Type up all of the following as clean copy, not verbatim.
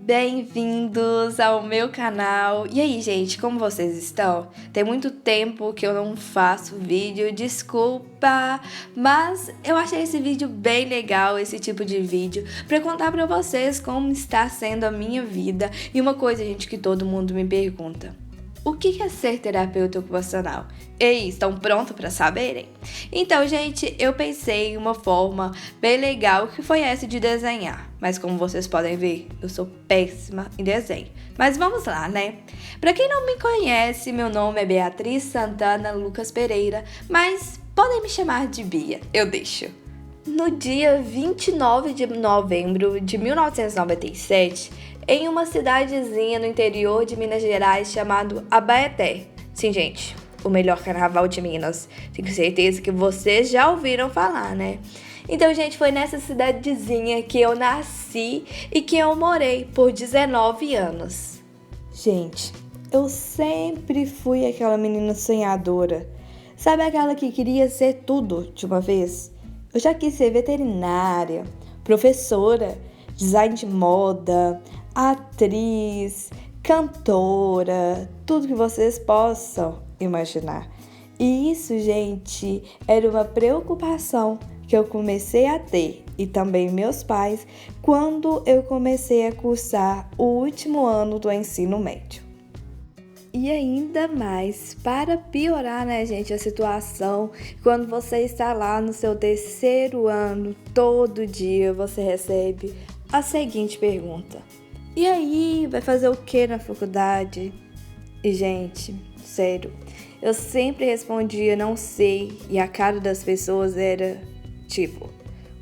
Bem-vindos ao meu canal. E aí, gente, como vocês estão? Tem muito tempo que eu não faço vídeo, desculpa, mas eu achei esse vídeo bem legal, esse tipo de vídeo, para contar para vocês como está sendo a minha vida. E uma coisa, gente, que todo mundo me pergunta: o que é ser terapeuta ocupacional? Ei, estão prontos para saberem? Então, gente, eu pensei em uma forma bem legal que foi essa de desenhar. Mas como vocês podem ver, eu sou péssima em desenho. Mas vamos lá, né? Para quem não me conhece, meu nome é Beatriz Santana Lucas Pereira, mas podem me chamar de Bia, eu deixo. No dia 29 de novembro de 1997, em uma cidadezinha no interior de Minas Gerais chamado Abaeté. Sim, gente, o melhor carnaval de Minas. Tenho certeza que vocês já ouviram falar, né? Então, gente, foi nessa cidadezinha que eu nasci e que eu morei por 19 anos. Gente, eu sempre fui aquela menina sonhadora. Sabe aquela que queria ser tudo de uma vez? Eu já quis ser veterinária, professora, design de moda, atriz, cantora, tudo que vocês possam imaginar. E isso, gente, era uma preocupação que eu comecei a ter, e também meus pais, quando eu comecei a cursar o último ano do ensino médio. E ainda mais, para piorar, né, gente, a situação, quando você está lá no seu terceiro ano, todo dia você recebe a seguinte pergunta: e aí, vai fazer o que na faculdade? E, gente, sério, eu sempre respondia não sei, e a cara das pessoas era tipo: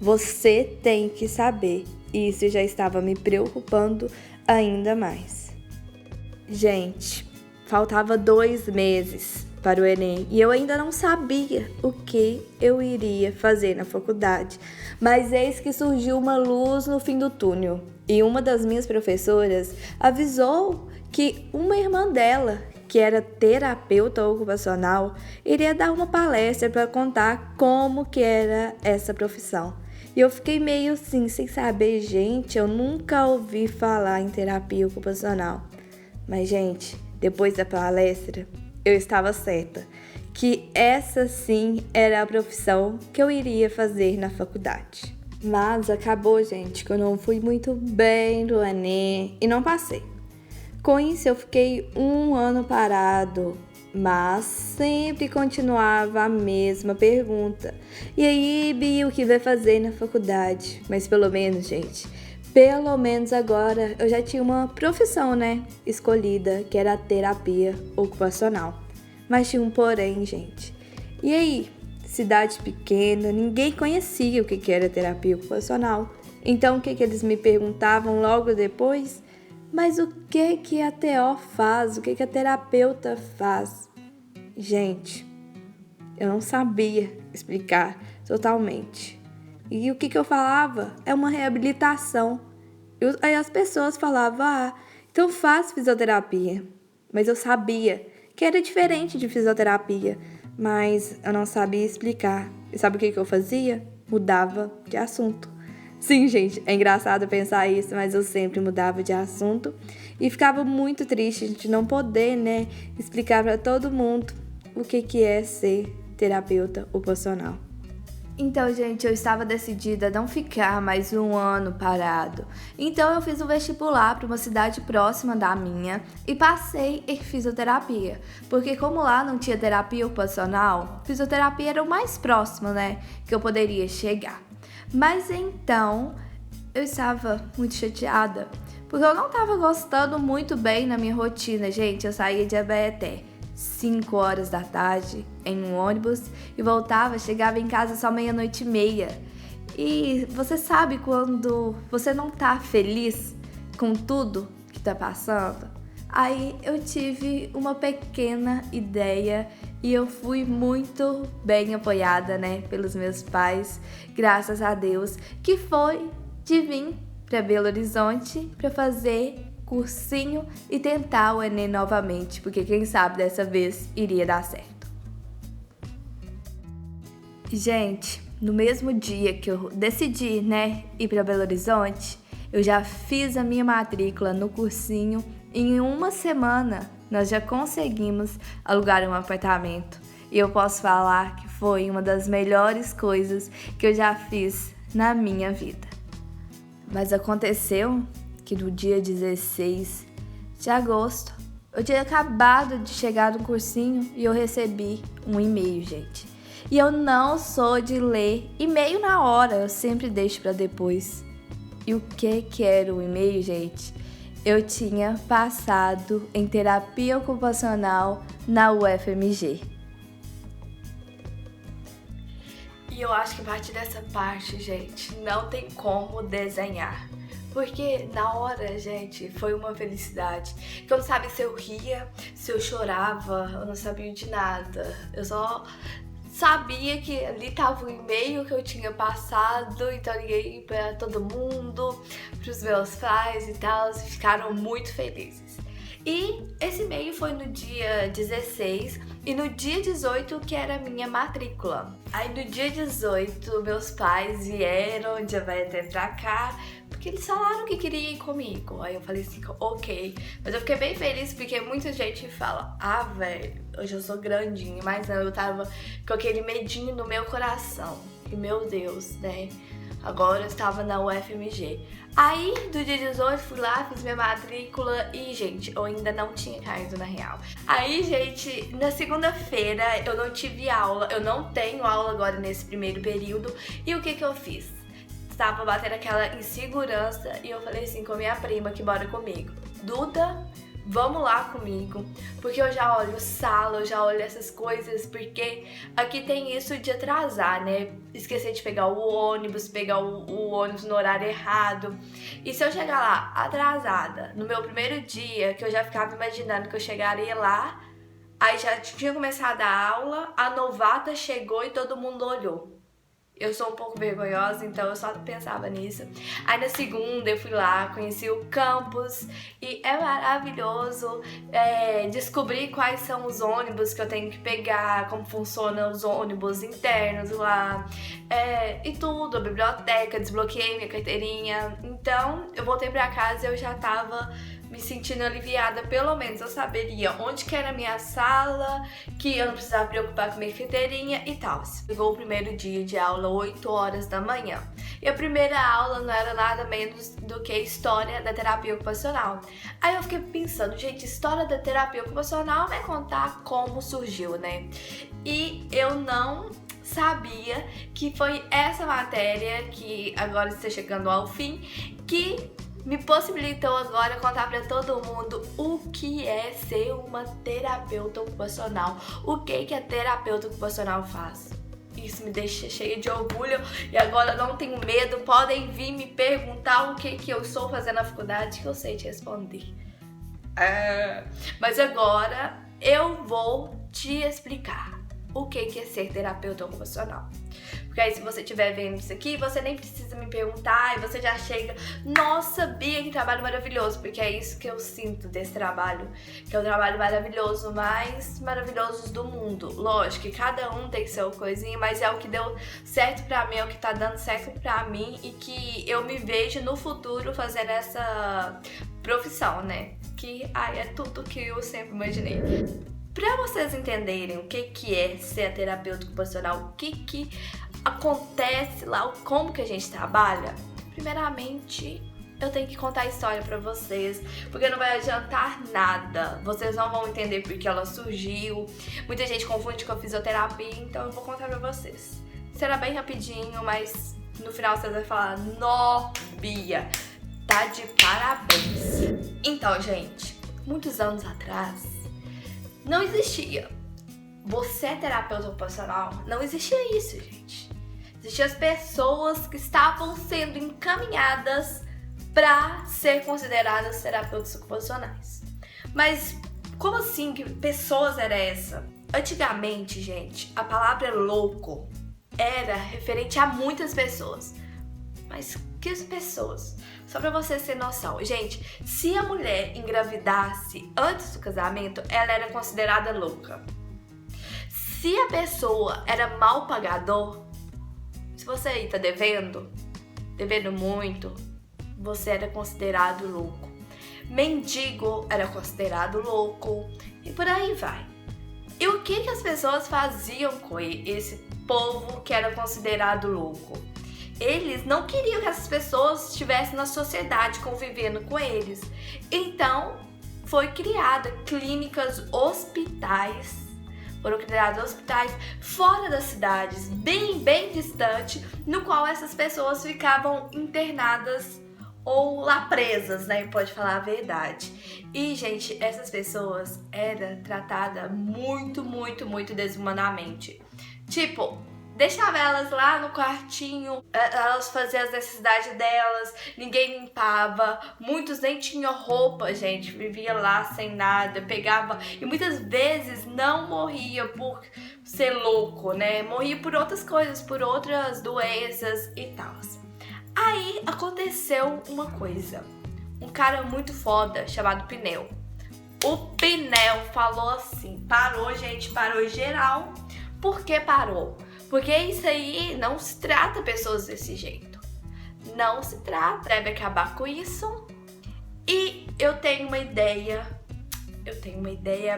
você tem que saber. E isso já estava me preocupando ainda mais. Gente, faltava 2 meses para o Enem e eu ainda não sabia o que eu iria fazer na faculdade. Mas eis que surgiu uma luz no fim do túnel e uma das minhas professoras avisou que uma irmã dela, que era terapeuta ocupacional, iria dar uma palestra para contar como que era essa profissão. E eu fiquei meio assim, sem saber, gente, eu nunca ouvi falar em terapia ocupacional. Mas, gente, depois da palestra, eu estava certa que essa sim era a profissão que eu iria fazer na faculdade. Mas acabou, gente, que eu não fui muito bem no Enem e não passei. Com isso, eu fiquei 1 ano parado, mas sempre continuava a mesma pergunta. E aí, Bia, o que vai fazer na faculdade? Mas pelo menos, gente, pelo menos agora eu já tinha uma profissão, né, escolhida, que era a terapia ocupacional. Mas tinha um porém, gente. E aí, cidade pequena, ninguém conhecia o que era terapia ocupacional. Então, o que eles me perguntavam logo depois? Mas o que a TO faz? O que a terapeuta faz? Gente, eu não sabia explicar totalmente. E o que eu falava? É uma reabilitação. Aí as pessoas falavam, então faz fisioterapia. Mas eu sabia que era diferente de fisioterapia, mas eu não sabia explicar. E sabe o que eu fazia? Mudava de assunto. Sim, gente, é engraçado pensar isso, mas eu sempre mudava de assunto e ficava muito triste de não poder, né, explicar para todo mundo o que é ser terapeuta ocupacional. Então, gente, eu estava decidida a não ficar mais 1 ano parado. Então, eu fiz um vestibular para uma cidade próxima da minha e passei em fisioterapia. Porque como lá não tinha terapia ocupacional, fisioterapia era o mais próximo, né, que eu poderia chegar. Mas então, eu estava muito chateada, porque eu não estava gostando muito bem na minha rotina, gente. Eu saía de Abaeté 5 horas da tarde em um ônibus e voltava, chegava em casa só 00:30. E você sabe quando você não tá feliz com tudo que tá passando? Aí eu tive uma pequena ideia e eu fui muito bem apoiada, né, pelos meus pais, graças a Deus, que foi de vir para Belo Horizonte para fazer cursinho e tentar o Enem novamente, porque quem sabe dessa vez iria dar certo. Gente, no mesmo dia que eu decidi, né, ir para Belo Horizonte, Eu já fiz a minha matrícula no cursinho e em uma semana nós já conseguimos alugar um apartamento. E eu posso falar que foi uma das melhores coisas que eu já fiz na minha vida. Mas aconteceu que no dia 16 de agosto, eu tinha acabado de chegar no cursinho e eu recebi um e-mail, gente. E eu não sou de ler e-mail na hora, eu sempre deixo para depois. E o que era o e-mail, gente? Eu tinha passado em terapia ocupacional na UFMG. E eu acho que a partir dessa parte, gente, não tem como desenhar. Porque na hora, gente, foi uma felicidade. Que eu não sabia se eu ria, se eu chorava, eu não sabia de nada. Eu só sabia que ali tava o e-mail que eu tinha passado, então eu liguei pra todo mundo, pros meus pais e tal, e ficaram muito felizes. E esse e-mail foi no dia 16 e no dia 18 que era a minha matrícula. Aí no dia 18 meus pais vieram de até pra cá, porque eles falaram que queriam ir comigo. Aí eu falei assim, ok. Mas eu fiquei bem feliz porque muita gente fala, velho, hoje eu sou grandinha. Mas não, eu tava com aquele medinho no meu coração. E meu Deus, né? Agora eu estava na UFMG. Aí, do dia 18, fui lá, fiz minha matrícula e, gente, eu ainda não tinha caído na real. Aí, gente, na segunda-feira eu não tive aula, eu não tenho aula agora nesse primeiro período. E o que eu fiz? Estava batendo aquela insegurança e eu falei assim com a minha prima que mora comigo. Duda, vamos lá comigo, porque eu já olho sala, eu já olho essas coisas, porque aqui tem isso de atrasar, né? Esquecer de pegar o ônibus, pegar o ônibus no horário errado. E se eu chegar lá atrasada, no meu primeiro dia, que eu já ficava imaginando que eu chegaria lá, aí já tinha começado a aula, a novata chegou e todo mundo olhou. Eu sou um pouco vergonhosa, então eu só pensava nisso. Aí na segunda eu fui lá, conheci o campus e é maravilhoso. Descobri quais são os ônibus que eu tenho que pegar, como funcionam os ônibus internos lá, e tudo, a biblioteca, desbloqueei minha carteirinha. Então eu voltei pra casa e eu já tava me sentindo aliviada, pelo menos eu saberia onde que era a minha sala, que eu não precisava preocupar com minha carteirinha e tal. Chegou o primeiro dia de aula, 8 horas da manhã. E a primeira aula não era nada menos do que história da terapia ocupacional. Aí eu fiquei pensando, gente, história da terapia ocupacional vai contar como surgiu, né? E eu não sabia que foi essa matéria, que agora está chegando ao fim, que me possibilitou agora contar pra todo mundo o que é ser uma terapeuta ocupacional, o que a terapeuta ocupacional faz. Isso me deixa cheia de orgulho e agora eu não tenho medo, podem vir me perguntar o que eu estou fazendo na faculdade que eu sei te responder. Mas agora eu vou te explicar o que é ser terapeuta ocupacional. Porque aí se você estiver vendo isso aqui, você nem precisa me perguntar e você já chega, nossa, Bia, que trabalho maravilhoso, porque é isso que eu sinto desse trabalho, que é o trabalho maravilhoso, mais maravilhoso do mundo. Lógico que cada um tem seu coisinha, mas é o que deu certo pra mim, é o que tá dando certo pra mim e que eu me vejo no futuro fazendo essa profissão, né? Que é tudo que eu sempre imaginei. Para vocês entenderem o que é ser terapeuta ocupacional, o que acontece lá, como que a gente trabalha, primeiramente eu tenho que contar a história para vocês, porque não vai adiantar nada, vocês não vão entender porque ela surgiu, muita gente confunde com a fisioterapia, então eu vou contar para vocês. Será bem rapidinho, mas no final vocês vão falar, nó, Bia, tá de parabéns. Então, gente, muitos anos atrás, não existia. Você é terapeuta ocupacional? Não existia isso, gente. Existiam as pessoas que estavam sendo encaminhadas para ser consideradas terapeutas ocupacionais. Mas como assim que pessoas era essa? Antigamente, gente, a palavra louco era referente a muitas pessoas. Mas que pessoas? Só pra vocês terem noção. Gente, se a mulher engravidasse antes do casamento, ela era considerada louca. Se a pessoa era mal pagador, se você aí tá devendo muito, você era considerado louco. Mendigo era considerado louco e por aí vai. E o que as pessoas faziam com esse povo que era considerado louco? Eles não queriam que essas pessoas estivessem na sociedade convivendo com eles. Então, foi criada clínicas, hospitais. Foram criados hospitais fora das cidades, bem distante, no qual essas pessoas ficavam internadas ou lá presas, né? Pode falar a verdade. E, gente, essas pessoas eram tratadas muito desumanamente. Tipo, deixava elas lá no quartinho, elas faziam as necessidades delas, ninguém limpava, muitos nem tinham roupa, gente, vivia lá sem nada, pegava, e muitas vezes não morria por ser louco, né? Morria por outras coisas, por outras doenças e tal. Aí aconteceu uma coisa, um cara muito foda chamado Pneu. O Pneu falou assim, parou, gente, parou geral. Por que parou? Porque isso aí não se trata pessoas desse jeito. Não se trata. Deve acabar com isso. E eu tenho uma ideia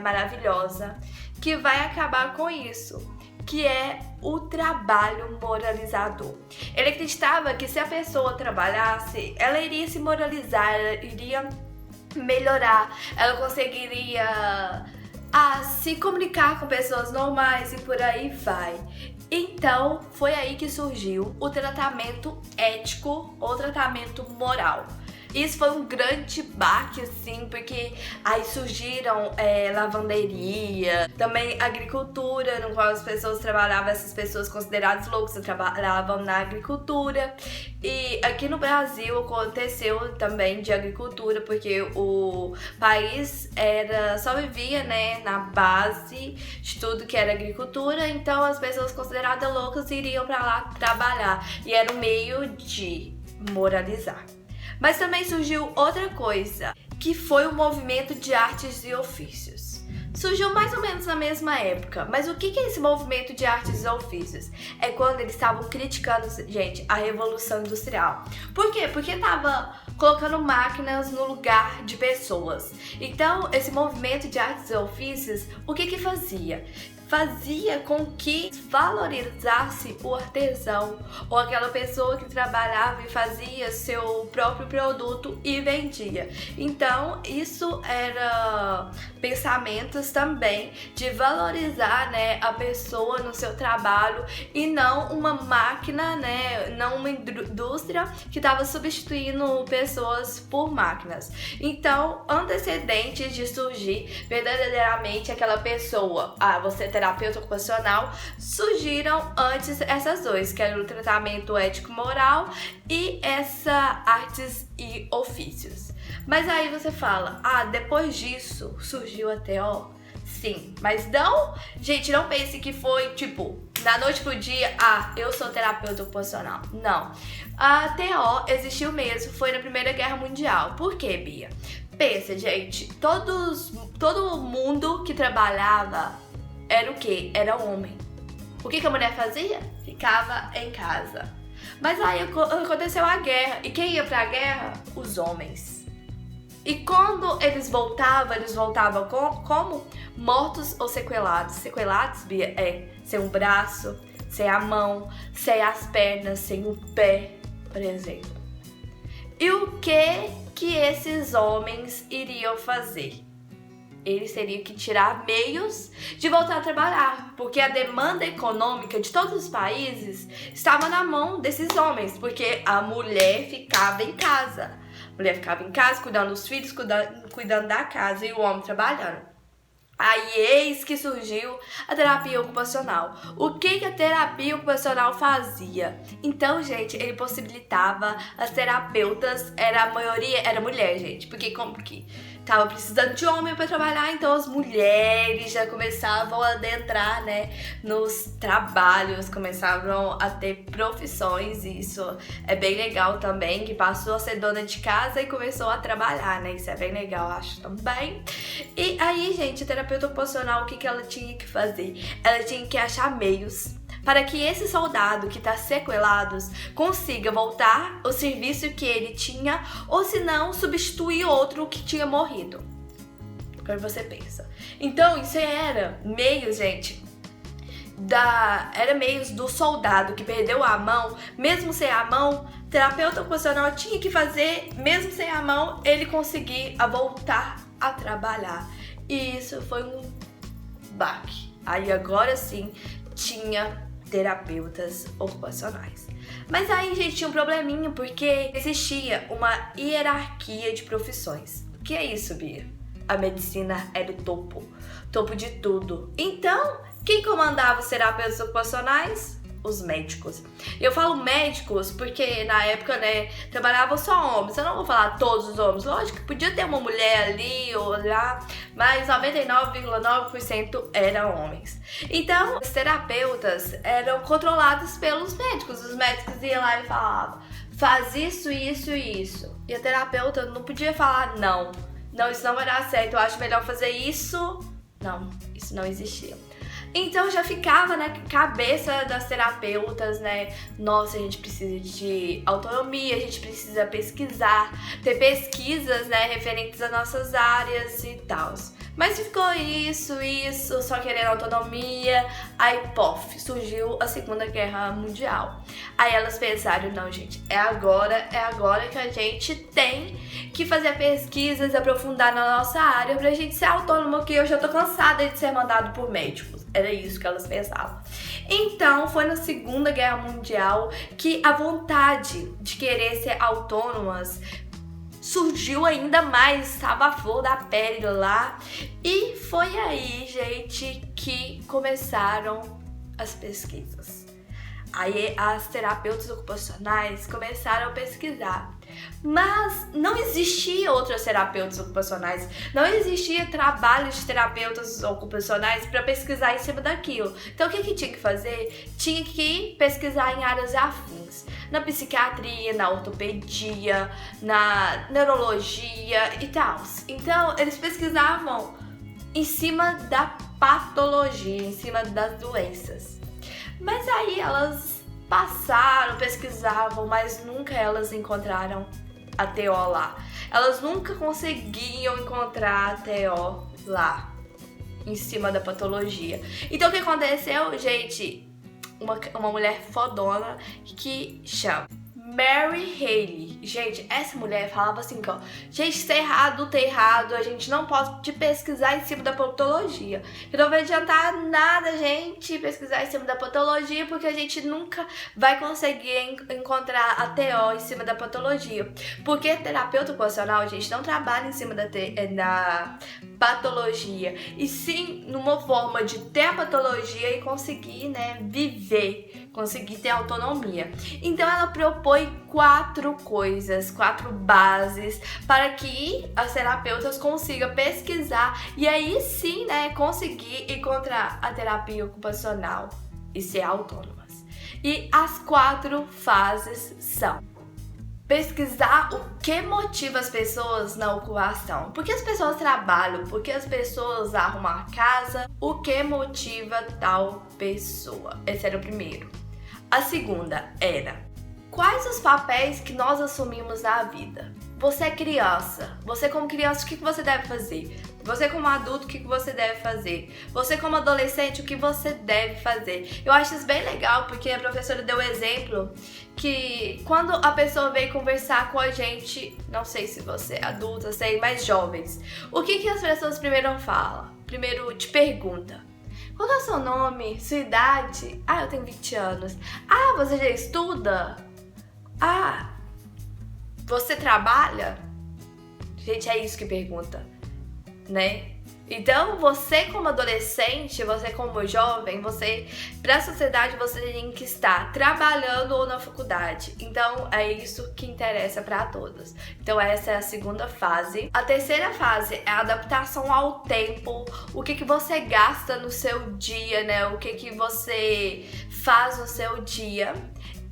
maravilhosa que vai acabar com isso, que é o trabalho moralizador. Ele acreditava que se a pessoa trabalhasse, ela iria se moralizar, ela iria melhorar, ela conseguiria se comunicar com pessoas normais e por aí vai. Então, foi aí que surgiu o tratamento ético ou tratamento moral. Isso foi um grande baque, assim, porque aí surgiram lavanderia, também agricultura, no qual as pessoas trabalhavam, essas pessoas consideradas loucas trabalhavam na agricultura. E aqui no Brasil aconteceu também de agricultura, porque o país só vivia, né, na base de tudo que era agricultura, então as pessoas consideradas loucas iriam para lá trabalhar, e era um meio de moralizar. Mas também surgiu outra coisa, que foi o movimento de artes e ofícios. Surgiu mais ou menos na mesma época, mas o que é esse movimento de artes e ofícios? É quando eles estavam criticando, gente, a Revolução Industrial. Por quê? Porque estava colocando máquinas no lugar de pessoas. Então, esse movimento de artes e ofícios, o que fazia? Fazia com que valorizasse o artesão ou aquela pessoa que trabalhava e fazia seu próprio produto e vendia. Então, isso era pensamentos também de valorizar, né, a pessoa no seu trabalho e não uma máquina, né, não uma indústria que estava substituindo pessoas por máquinas. Então, antecedentes de surgir verdadeiramente aquela pessoa, você terapeuta ocupacional, surgiram antes essas duas, que era o tratamento ético-moral e essa artes e ofícios. Mas aí você fala, depois disso surgiu a TO? Sim, mas não, gente, não pense que foi tipo, da noite pro dia, eu sou terapeuta ocupacional. Não, a TO existiu mesmo, foi na Primeira Guerra Mundial. Por quê, Bia? Pensa, gente, todo mundo que trabalhava era o quê? Era homem. O que a mulher fazia? Ficava em casa. Mas aí aconteceu a guerra. E quem ia pra guerra? Os homens. E quando eles voltavam como? Mortos ou sequelados. Sequelados, Bia, sem um braço, sem a mão, sem as pernas, sem o pé, por exemplo. E o que esses homens iriam fazer? Eles teriam que tirar meios de voltar a trabalhar, porque a demanda econômica de todos os países estava na mão desses homens, porque a mulher ficava em casa. A mulher ficava em casa, cuidando dos filhos, cuidando da casa, e o homem trabalhando. Aí eis que surgiu a terapia ocupacional. O que a terapia ocupacional fazia? Então, gente, ele possibilitava as terapeutas, a maioria era mulher, gente, porque tava precisando de homem para trabalhar, então as mulheres já começavam a adentrar, né, nos trabalhos, começavam a ter profissões, e isso é bem legal também, que passou a ser dona de casa e começou a trabalhar, né, isso é bem legal, acho também. E aí, gente, a terapeuta ocupacional, o que ela tinha que fazer? Ela tinha que achar meios para que esse soldado que está sequelado consiga voltar ao serviço que ele tinha, ou se não, substituir outro que tinha morrido. Agora você pensa. Então, isso era meio, gente, era meios do soldado que perdeu a mão, mesmo sem a mão, terapeuta ocupacional tinha que fazer, mesmo sem a mão, ele conseguir voltar a trabalhar. E isso foi um baque. Aí agora sim tinha terapeutas ocupacionais. Mas aí, gente, tinha um probleminha, porque existia uma hierarquia de profissões. O que é isso, Bia? A medicina era o topo de tudo. Então, quem comandava os terapeutas ocupacionais? Os médicos. E eu falo médicos porque na época, né, trabalhavam só homens. Eu não vou falar todos os homens. Lógico que podia ter uma mulher ali ou lá, mas 99,9% eram homens. Então, os terapeutas eram controlados pelos médicos. Os médicos iam lá e falavam: faz isso, isso e isso. E a terapeuta não podia falar não. Não, isso não vai dar certo. Eu acho melhor fazer isso. Não, isso não existia. Então já ficava na cabeça das terapeutas, né? Nossa, a gente precisa de autonomia, a gente precisa pesquisar, ter pesquisas, né, referentes às nossas áreas e tal. Mas ficou isso, só querendo autonomia. Aí, pof, surgiu a Segunda Guerra Mundial. Aí elas pensaram: não, gente, é agora que a gente tem que fazer pesquisas, aprofundar na nossa área pra gente ser autônomo, que eu já tô cansada de ser mandado por médicos. Era isso que elas pensavam. Então, foi na Segunda Guerra Mundial que a vontade de querer ser autônomas surgiu ainda mais, estava a flor da pele lá. E foi aí, gente, que começaram as pesquisas. Aí as terapeutas ocupacionais começaram a pesquisar. Mas não existia outros terapeutas ocupacionais, não existia trabalho de terapeutas ocupacionais para pesquisar em cima daquilo. Então o que tinha que fazer? Tinha que pesquisar em áreas afins, na psiquiatria, na ortopedia, na neurologia e tal. Então eles pesquisavam em cima da patologia, em cima das doenças. Mas aí elas passaram, pesquisavam, mas nunca elas encontraram a TO lá. Elas nunca conseguiam encontrar a TO lá, em cima da patologia. Então o que aconteceu, gente? Uma mulher fodona que chama Mary Haley. Gente, essa mulher falava assim, ó: gente, tá errado, a gente não pode pesquisar em cima da patologia. Que não vai adiantar nada, gente, pesquisar em cima da patologia, porque a gente nunca vai conseguir encontrar a TO em cima da patologia. Porque terapeuta ocupacional, gente, não trabalha em cima da patologia, e sim numa forma de ter a patologia e conseguir, né, viver, conseguir ter autonomia. Então ela propõe 4 coisas, 4 bases para que as terapeutas consigam pesquisar e aí sim, né, conseguir encontrar a terapia ocupacional e ser autônomas. E as 4 fases são: pesquisar o que motiva as pessoas na ocupação. Por que as pessoas trabalham? Por que as pessoas arrumam a casa? O que motiva tal pessoa? Esse era o primeiro. A segunda era: quais os papéis que nós assumimos na vida? Você é criança. Você como criança, o que você deve fazer? Você como adulto, o que você deve fazer? Você como adolescente, o que você deve fazer? Eu acho isso bem legal, porque a professora deu exemplo que quando a pessoa veio conversar com a gente, não sei se você é adulta, sei, mas jovens, o que as pessoas primeiro falam? Primeiro te pergunta: qual é o seu nome? Sua idade? Ah, eu tenho 20 anos. Ah, você já estuda? Ah, você trabalha? Gente, é isso que pergunta, né? Então, você como adolescente, você como jovem, você, para a sociedade, você tem que estar trabalhando ou na faculdade. Então, é isso que interessa para todos. Então, essa é a segunda fase. A terceira fase é a adaptação ao tempo. O que você gasta no seu dia, né? O que você faz no seu dia.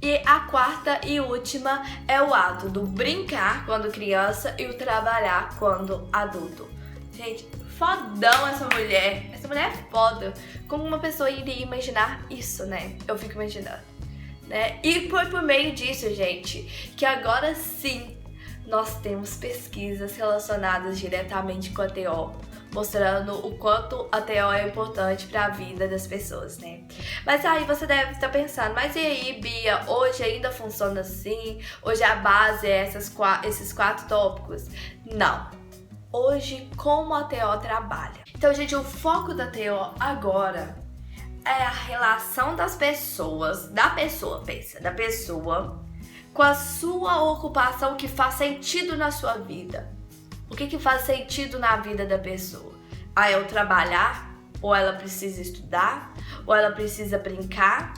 E a quarta e última é o ato do brincar quando criança e o trabalhar quando adulto. Gente, fodão essa mulher. Essa mulher é foda. Como uma pessoa iria imaginar isso, né? Eu fico imaginando, né? E foi por meio disso, gente, que agora sim nós temos pesquisas relacionadas diretamente com a TO, mostrando o quanto a TO é importante para a vida das pessoas, né? Mas aí você deve estar pensando, mas e aí, Bia, hoje ainda funciona assim? Hoje a base é esses 4 tópicos? Não. Hoje, como a TO trabalha? Então, gente, o foco da TO agora é a relação das pessoas, da pessoa com a sua ocupação que faz sentido na sua vida. O que faz sentido na vida da pessoa? Ah, é o trabalhar? Ou ela precisa estudar? Ou ela precisa brincar?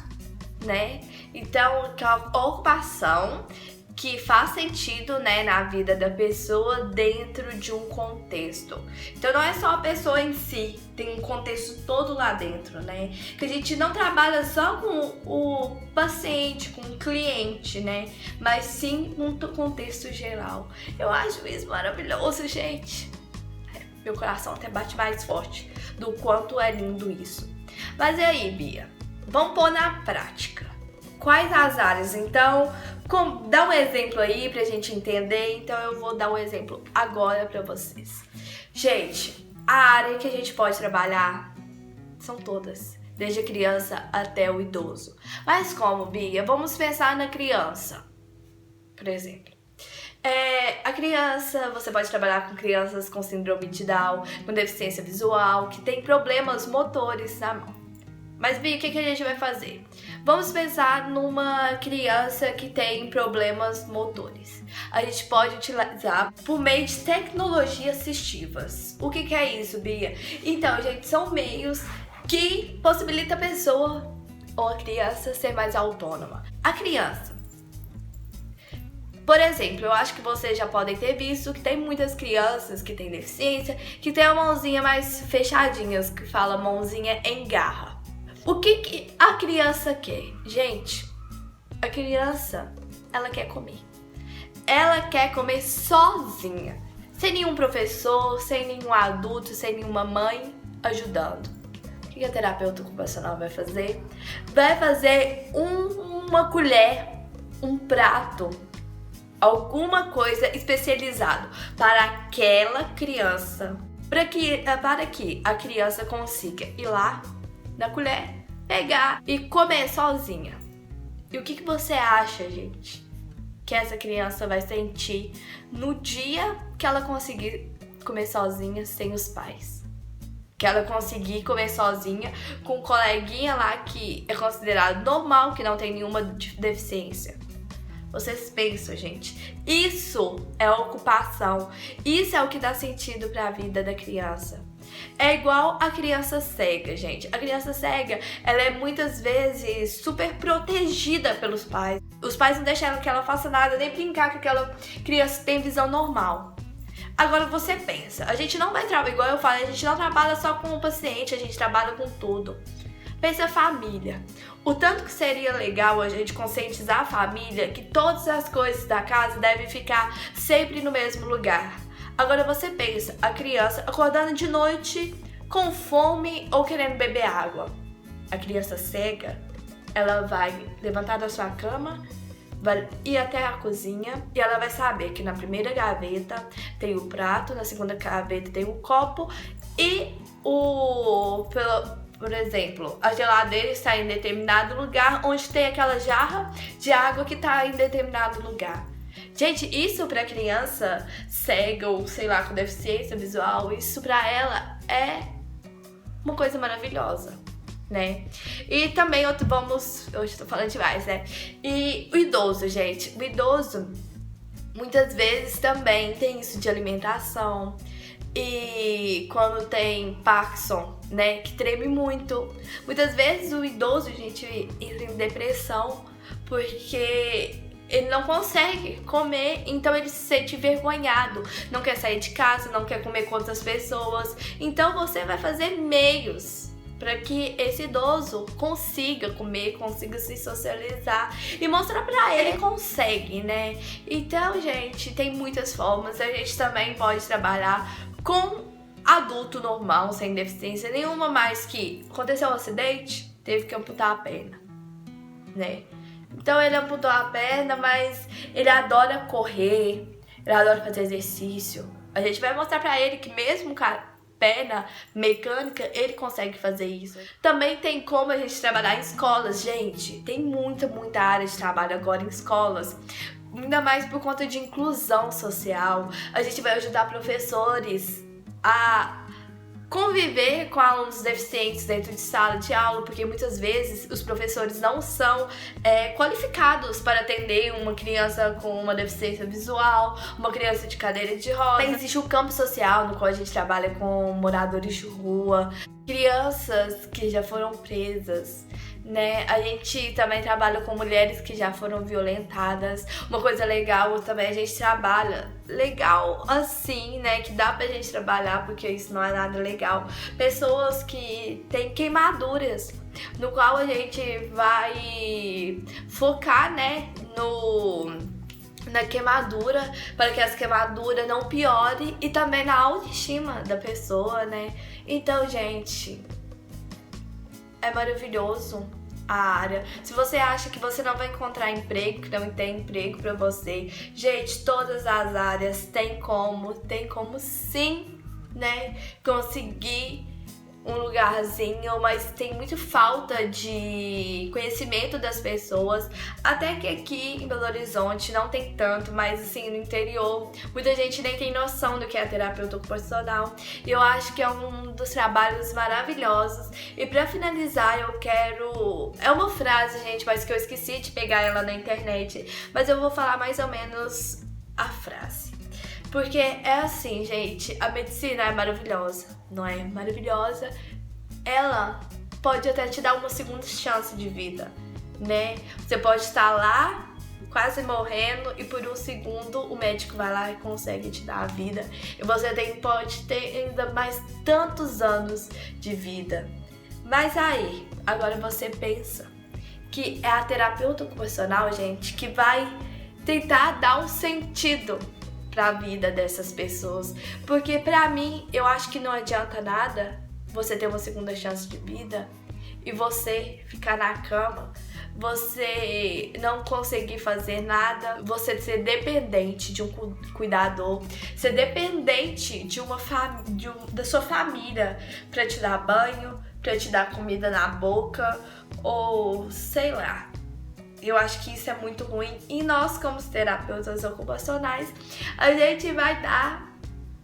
Né? Então, que é a ocupação que faz sentido, né, na vida da pessoa dentro de um contexto. Então não é só a pessoa em si, tem um contexto todo lá dentro, né? Que a gente não trabalha só com o paciente, com o cliente, né? Mas sim num contexto geral. Eu acho isso maravilhoso, gente. Meu coração até bate mais forte do quanto é lindo isso. Mas e aí, Bia? Vamos pôr na prática. Quais as áreas? Então, dá um exemplo aí pra gente entender. Então eu vou dar um exemplo agora pra vocês. Gente, a área que a gente pode trabalhar são todas, desde a criança até o idoso. Mas como, Bia? Vamos pensar na criança, por exemplo. A criança, você pode trabalhar com crianças com síndrome de Down, com deficiência visual, que tem problemas motores na mão. Mas, Bia, o que a gente vai fazer? Vamos pensar numa criança que tem problemas motores. A gente pode utilizar por meio de tecnologias assistivas. O que é isso, Bia? Então, gente, são meios que possibilitam a pessoa ou a criança ser mais autônoma. A criança, por exemplo, eu acho que vocês já podem ter visto que tem muitas crianças que têm deficiência que tem a mãozinha mais fechadinha, que fala mãozinha em garra. O que a criança quer? Gente, a criança, ela quer comer. Ela quer comer sozinha, sem nenhum professor, sem nenhum adulto, sem nenhuma mãe ajudando. O que a terapeuta ocupacional vai fazer? Vai fazer uma colher, um prato, alguma coisa especializado para aquela criança, para que a criança consiga ir lá na colher, pegar e comer sozinha. E o que você acha, gente, que essa criança vai sentir no dia que ela conseguir comer sozinha sem os pais? Que ela conseguir comer sozinha com um coleguinha lá que é considerado normal, que não tem nenhuma deficiência. Vocês pensam, gente, isso é ocupação, isso é o que dá sentido para a vida da criança. É igual a criança cega, gente. A criança cega, ela é muitas vezes super protegida pelos pais. Os pais não deixam que ela faça nada, nem brincar que aquela criança tem visão normal. Agora você pensa, a gente não vai trabalhar, igual eu falei, a gente não trabalha só com o paciente, a gente trabalha com tudo. Pensa a família. O tanto que seria legal a gente conscientizar a família que todas as coisas da casa devem ficar sempre no mesmo lugar. Agora você pensa, a criança acordando de noite com fome ou querendo beber água. A criança cega, ela vai levantar da sua cama, vai ir até a cozinha e ela vai saber que na primeira gaveta tem o prato, na segunda gaveta tem o copo e por exemplo, a geladeira está em determinado lugar, onde tem aquela jarra de água que está em determinado lugar. Gente, isso para criança cega ou sei lá, com deficiência visual, isso para ela é uma coisa maravilhosa, né? E também hoje estou falando demais, né? E o idoso, gente, o idoso muitas vezes também tem isso de alimentação. E quando tem Parkinson, né, que treme muito. Muitas vezes o idoso, gente, entra em depressão porque ele não consegue comer, então ele se sente envergonhado, não quer sair de casa, não quer comer com outras pessoas. Então você vai fazer meios para que esse idoso consiga comer, consiga se socializar e mostrar para ele que consegue, né? Então, gente, tem muitas formas. A gente também pode trabalhar com adulto normal, sem deficiência nenhuma, mas que aconteceu um acidente, teve que amputar a perna, né? Então ele amputou a perna, mas ele adora correr, ele adora fazer exercício. A gente vai mostrar pra ele que mesmo com a perna mecânica, ele consegue fazer isso. Também tem como a gente trabalhar em escolas, gente. Tem muita área de trabalho agora em escolas. Ainda mais por conta de inclusão social. A gente vai ajudar professores a conviver com alunos deficientes dentro de sala de aula, porque muitas vezes os professores não são qualificados para atender uma criança com uma deficiência visual, uma criança de cadeira de rodas. Também existe o campo social, no qual a gente trabalha com moradores de rua, crianças que já foram presas, né? A gente também trabalha com mulheres que já foram violentadas. Uma coisa legal também, a gente trabalha legal assim, né? Que dá pra gente trabalhar, porque isso não é nada legal. Pessoas que têm queimaduras, no qual a gente vai focar, né? Na queimadura, para que essa queimadura não piore, e também na autoestima da pessoa, né? Então, gente, é maravilhoso a área. Se você acha que você não vai encontrar emprego, que não tem emprego pra você, gente, todas as áreas tem como sim, né, conseguir um lugarzinho, mas tem muita falta de conhecimento das pessoas. Até que aqui em Belo Horizonte não tem tanto, mas assim, no interior, muita gente nem tem noção do que é terapeuta ocupacional. E eu acho que é um dos trabalhos maravilhosos. E pra finalizar, eu quero... É uma frase, gente, mas que eu esqueci de pegar ela na internet. Mas eu vou falar mais ou menos a frase. Porque é assim, gente, a medicina é maravilhosa, não é? Maravilhosa. Ela pode até te dar uma segunda chance de vida, né? Você pode estar lá, quase morrendo, e por um segundo o médico vai lá e consegue te dar a vida. E você pode ter ainda mais tantos anos de vida. Mas aí, agora você pensa que é a terapeuta ocupacional, gente, que vai tentar dar um sentido pra vida dessas pessoas. Porque pra mim, eu acho que não adianta nada você ter uma segunda chance de vida e você ficar na cama, você não conseguir fazer nada, você ser dependente de um cuidador, ser dependente de da sua família pra te dar banho, pra te dar comida na boca, ou sei lá. Eu acho que isso é muito ruim. E nós, como terapeutas ocupacionais, a gente vai dar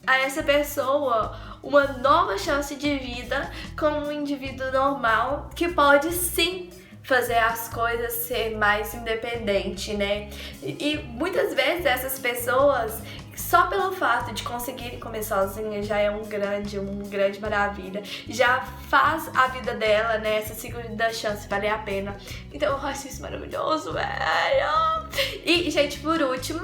a essa pessoa uma nova chance de vida como um indivíduo normal que pode sim fazer as coisas ser mais independente, né? E muitas vezes essas pessoas, só pelo fato de conseguirem comer sozinha, já é um grande maravilha. Já faz a vida dela, né, essa segunda chance valer a pena. Então eu acho isso maravilhoso, velho. E, gente, por último,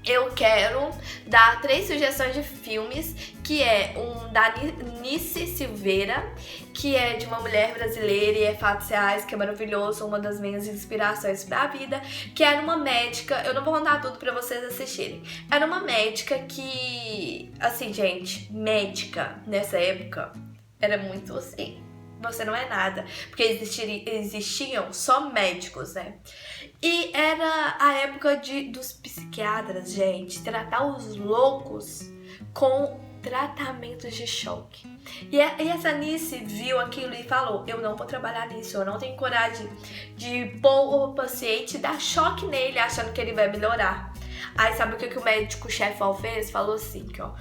eu quero dar 3 sugestões de filmes, que é um da Nice Silveira, que é de uma mulher brasileira e é fatos reais, que é maravilhoso, uma das minhas inspirações pra vida, que era uma médica, eu não vou contar tudo pra vocês assistirem, era uma médica que, assim, gente, médica nessa época era muito assim, você não é nada, porque existiam só médicos, né? E era a época dos psiquiatras, gente, tratar os loucos com tratamentos de choque. E essa Nice viu aquilo e falou, eu não vou trabalhar nisso, eu não tenho coragem de pôr o paciente, dar choque nele achando que ele vai melhorar. Aí sabe o que o médico-chefão fez? Falou assim, ó,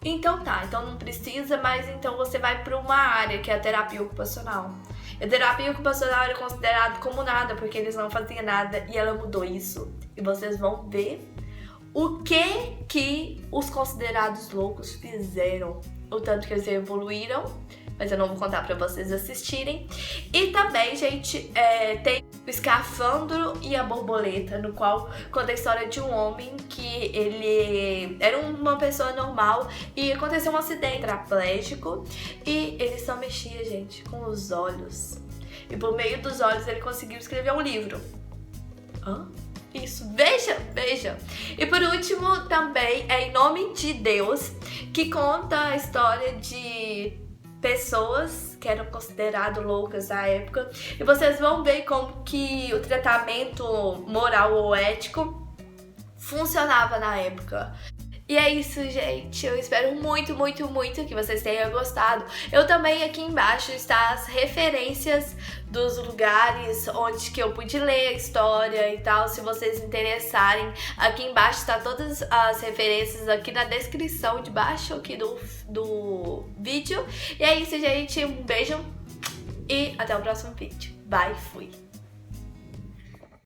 então tá, então não precisa, mas então você vai para uma área que é a terapia ocupacional. A terapia ocupacional era considerado como nada, porque eles não faziam nada, e ela mudou isso. E vocês vão ver o que os considerados loucos fizeram, o tanto que eles evoluíram, mas eu não vou contar pra vocês assistirem. E também, gente, tem o Escafandro e a Borboleta, no qual conta a história de um homem que ele era uma pessoa normal e aconteceu um acidente tetraplégico e ele só mexia, gente, com os olhos. E por meio dos olhos ele conseguiu escrever um livro. Isso, vejam. E por último, também é Em Nome de Deus, que conta a história de pessoas que eram consideradas loucas na época. E vocês vão ver como que o tratamento moral ou ético funcionava na época. E é isso, gente. Eu espero muito que vocês tenham gostado. Eu também aqui embaixo está as referências dos lugares onde que eu pude ler a história e tal, se vocês interessarem. Aqui embaixo está todas as referências aqui na descrição de baixo aqui do vídeo. E é isso, gente. Um beijo e até o próximo vídeo. Bye, fui!